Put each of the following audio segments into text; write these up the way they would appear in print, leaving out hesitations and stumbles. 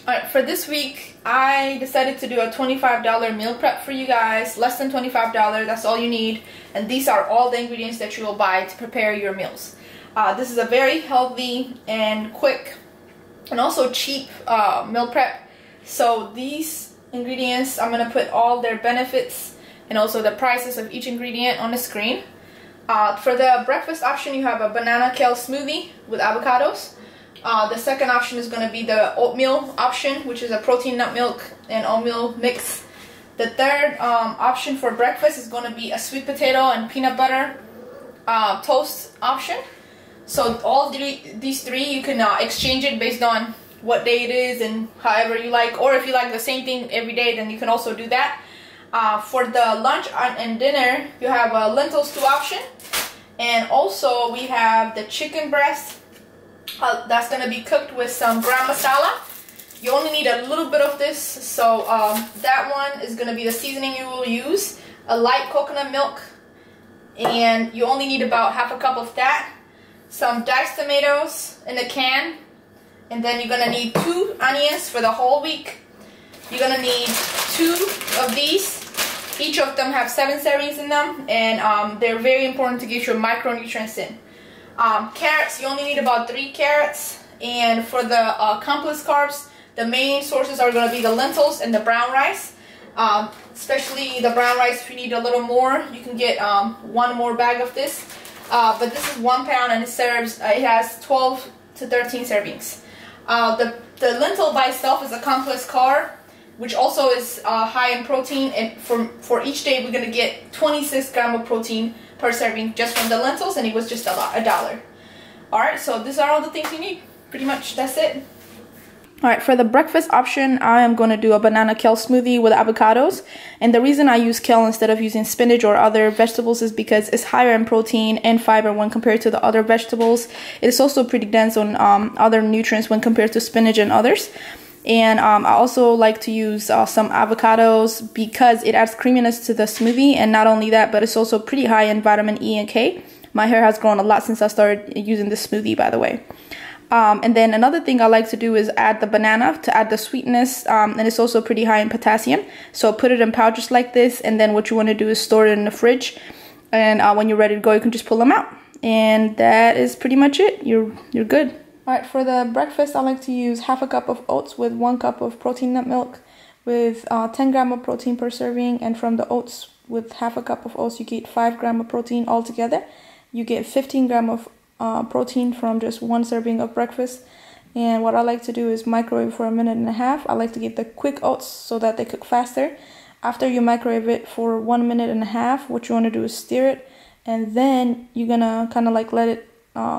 Alright, for this week, I decided to do a $25 meal prep for you guys. Less than $25, that's all you need. And these are all the ingredients that you will buy to prepare your meals. This is a very healthy and quick and also cheap meal prep. So these ingredients, I'm going to put all their benefits and also the prices of each ingredient on the screen. For the breakfast option, you have a banana kale smoothie with avocados. The second option is going to be the oatmeal option, which is a protein nut milk and oatmeal mix. The third option for breakfast is going to be a sweet potato and peanut butter toast option. So all these three, you can exchange it based on what day it is and however you like. Or if you like the same thing every day, then you can also do that. For the lunch and dinner, you have a lentil stew option. And also we have the chicken breast. That's going to be cooked with some gram masala. You only need a little bit of this, so that one is going to be the seasoning you will use. A light coconut milk, and you only need about half a cup of that. Some diced tomatoes in a can, and then you're going to need 2 onions for the whole week. You're going to need 2 of these. Each of them have 7 servings in them, and they're very important to get your micronutrients in. Carrots, you only need about 3 carrots. And for the complex carbs, the main sources are going to be the lentils and the brown rice. Especially the brown rice, if you need a little more, you can get 1 more bag of this. But this is 1 pound, and it has 12 to 13 servings. The lentil by itself is a complex carb, which also is high in protein, and for each day we're going to get 26 grams of protein per serving just from the lentils, and it was just $1. Alright, so these are all the things you need. Pretty much that's it. Alright, for the breakfast option, I am going to do a banana kale smoothie with avocados. And the reason I use kale instead of using spinach or other vegetables is because it's higher in protein and fiber when compared to the other vegetables. It is also pretty dense on other nutrients when compared to spinach and others. And I also like to use some avocados because it adds creaminess to the smoothie. And not only that, but it's also pretty high in vitamin E and K. My hair has grown a lot since I started using this smoothie, by the way. And then another thing I like to do is add the banana to add the sweetness. And it's also pretty high in potassium. So put it in pouches like this. And then what you want to do is store it in the fridge. And when you're ready to go, you can just pull them out. And that is pretty much it. You're good. Alright, for the breakfast, I like to use half a cup of oats with 1 cup of protein nut milk with 10 grams of protein per serving. And from the oats, with half a cup of oats, you get 5 grams of protein altogether. You get 15 grams of protein from just 1 serving of breakfast. And what I like to do is microwave for 1.5 minutes. I like to get the quick oats so that they cook faster. After you microwave it for 1.5 minutes, what you want to do is stir it. And then you're going to kind of like let it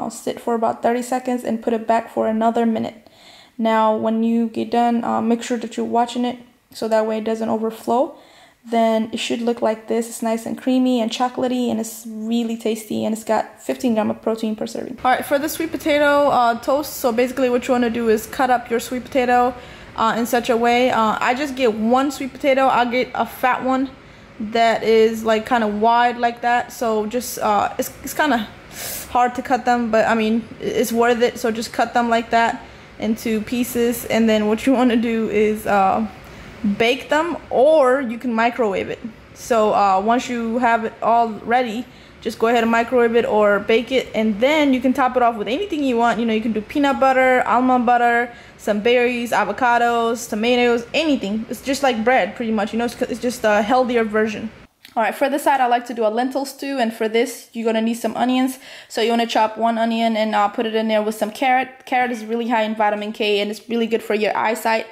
sit for about 30 seconds and put it back for another minute. Now when you get done, make sure that you're watching it so that way it doesn't overflow. Then it should look like this. It's nice and creamy and chocolatey, and it's really tasty, and it's got 15 grams of protein per serving. Alright, for the sweet potato toast, so basically what you want to do is cut up your sweet potato in such a way. I just get 1 sweet potato. I'll get a fat one that is like kind of wide like that. So just it's kind of hard to cut them, but I mean it's worth it. So just cut them like that into pieces, and then what you want to do is bake them, or you can microwave it. So once you have it all ready, just go ahead and microwave it or bake it, and then you can top it off with anything you want. You know, you can do peanut butter, almond butter, some berries, avocados, tomatoes, anything. It's just like bread pretty much, you know. It's just a healthier version. Alright, for this side, I like to do a lentil stew, and for this, you're going to need some onions. So you want to chop 1 onion and put it in there with some carrot. Carrot is really high in vitamin K, and it's really good for your eyesight.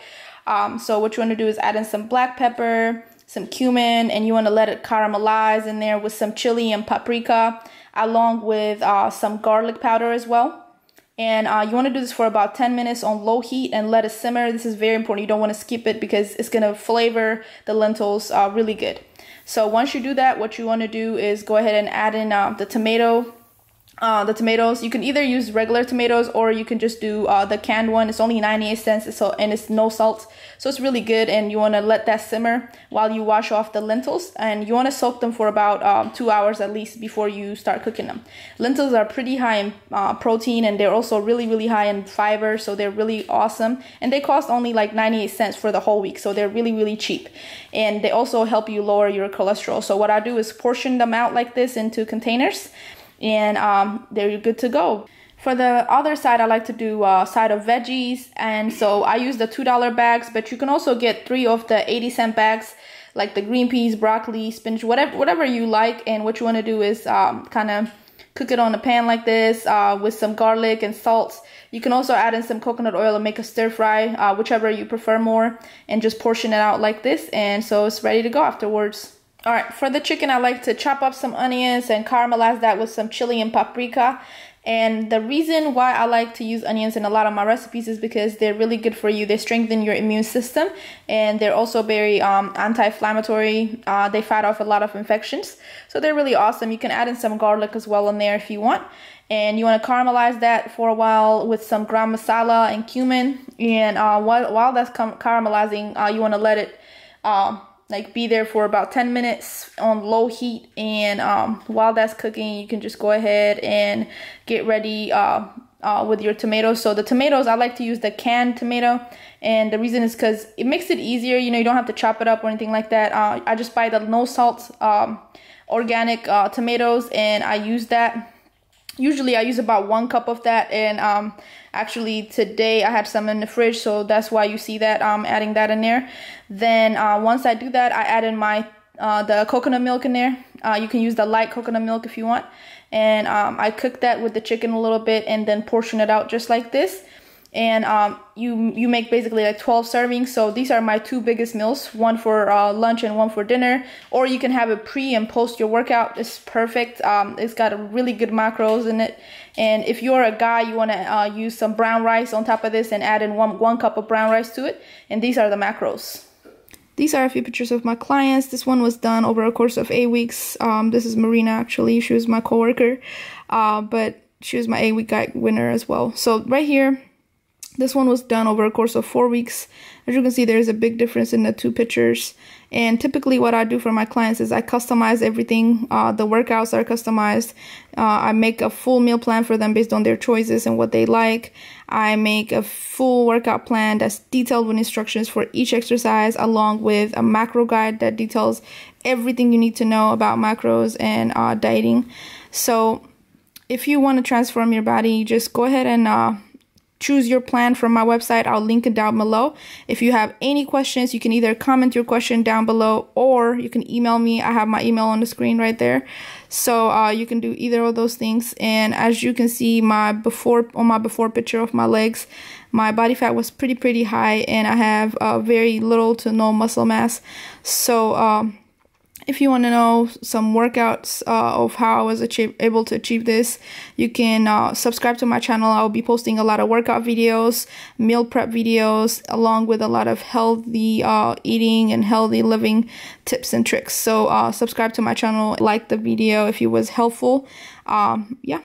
So what you want to do is add in some black pepper, some cumin, and you want to let it caramelize in there with some chili and paprika, along with some garlic powder as well. And you want to do this for about 10 minutes on low heat and let it simmer. This is very important. You don't want to skip it because it's going to flavor the lentils really good. So once you do that, what you want to do is go ahead and add in the tomato the tomatoes. You can either use regular tomatoes or you can just do the canned one. It's only 98 cents, and it's no salt, so it's really good. And you want to let that simmer while you wash off the lentils, and you want to soak them for about 2 hours at least before you start cooking them. Lentils are pretty high in protein, and they're also really high in fiber, so they're really awesome. And they cost only like 98 cents for the whole week, so they're really cheap. And they also help you lower your cholesterol. So what I do is portion them out like this into containers, and they're good to go. For the other side, I like to do a side of veggies, and so I use the $2 bags, but you can also get 3 of the 80-cent bags, like the green peas, broccoli, spinach, whatever you like. And what you want to do is kind of cook it on a pan like this with some garlic and salt. You can also add in some coconut oil and make a stir fry, whichever you prefer more, and just portion it out like this, and so it's ready to go afterwards. Alright, for the chicken, I like to chop up some onions and caramelize that with some chili and paprika. And the reason why I like to use onions in a lot of my recipes is because they're really good for you. They strengthen your immune system, and they're also very anti-inflammatory. They fight off a lot of infections, so they're really awesome. You can add in some garlic as well in there if you want. And you want to caramelize that for a while with some gram masala and cumin. And while that's caramelizing, you want to let it like be there for about 10 minutes on low heat. And while that's cooking, you can just go ahead and get ready with your tomatoes. So the tomatoes, I like to use the canned tomato, and the reason is because it makes it easier. You know, you don't have to chop it up or anything like that. I just buy the no salt organic tomatoes, and I use that. Usually I use about 1 cup of that, and actually today I had some in the fridge, so that's why you see that adding that in there. Then once I do that, I add in my the coconut milk in there. You can use the light coconut milk if you want, and I cook that with the chicken a little bit and then portion it out just like this. And you make basically like 12 servings. So these are my 2 biggest meals, one for lunch and one for dinner. Or you can have it pre and post your workout. It's perfect. It's got a really good macros in it. And if you're a guy, you want to use some brown rice on top of this and add in one cup of brown rice to it. And these are the macros. These are a few pictures of my clients. This one was done over a course of 8 weeks. This is Marina, actually. She was my coworker, but she was my 8-week guide winner as well. So right here, this one was done over a course of 4 weeks. As you can see, there's a big difference in the 2 pictures. And typically what I do for my clients is I customize everything. The workouts are customized. I make a full meal plan for them based on their choices and what they like. I make a full workout plan that's detailed with instructions for each exercise, along with a macro guide that details everything you need to know about macros and dieting. So if you want to transform your body, just go ahead and choose your plan from my website. I'll link it down below. If you have any questions, you can either comment your question down below or you can email me. I have my email on the screen right there. So you can do either of those things. And as you can see, on my before picture of my legs, my body fat was pretty high, and I have very little to no muscle mass. So if you want to know some workouts of how I was able to achieve this, you can subscribe to my channel. I'll be posting a lot of workout videos, meal prep videos, along with a lot of healthy eating and healthy living tips and tricks. So subscribe to my channel, like the video if it was helpful. Yeah.